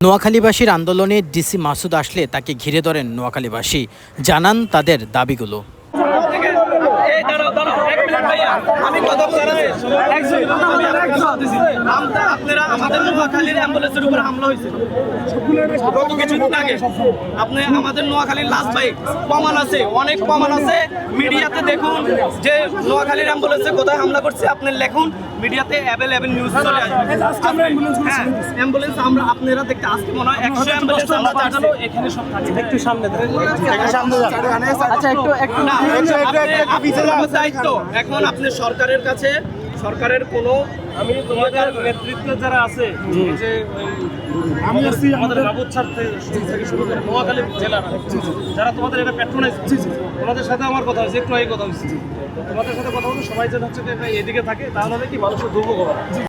নোয়াখালীবাসীর আন্দোলনে ডিসি মাসুদ আসলে তাকে ঘিরে ধরেন নোয়াখালীবাসী, জানান তাদের দাবিগুলো। আপনারা আমাদের নোয়াখালীর অ্যাম্বুলেন্সের উপর হামলা হয়েছিল গত কিছুদিন আগে। আপনি আমাদের নোয়াখালীর লাশ ভাই প্রমাণ আছে, অনেক প্রমাণ আছে। মিডিয়াতে দেখুন যে নোয়াখালীর অ্যাম্বুলেন্সে কোথায় হামলা করছে, আপনি লেখুন, মিডিয়াতে অ্যাভেলেবেল নিউজ চলে আসবে। হ্যাঁ, অ্যাম্বুলেন্স আমরা আপনারা দেখতে আজকে মনে হয় 100 অ্যাম্বুলেন্স আমরা চালানো এখানে সব কাছে একটু সামনে ধরে আচ্ছা একটু না আপনার দায়িত্ব এখন আপনি সরকারের কাছে, সরকারের কোনো আমি তোমাদের নেতৃত্বে যারা আছে, যে আমি আছি আমাদের বাবুর থেকে শুরু করে নোয়াখালী জেলার যারা তোমাদের এটা প্যাট্রোনাইজ, তোমাদের সাথে আমার কথা হয়েছে, একটু আগে কথা হয়েছে, তোমাদের সাথে কথা বলতে সবাই যেন হচ্ছে এদিকে থাকে, তাহলে কি মানুষের দুর্ভোগ হবে।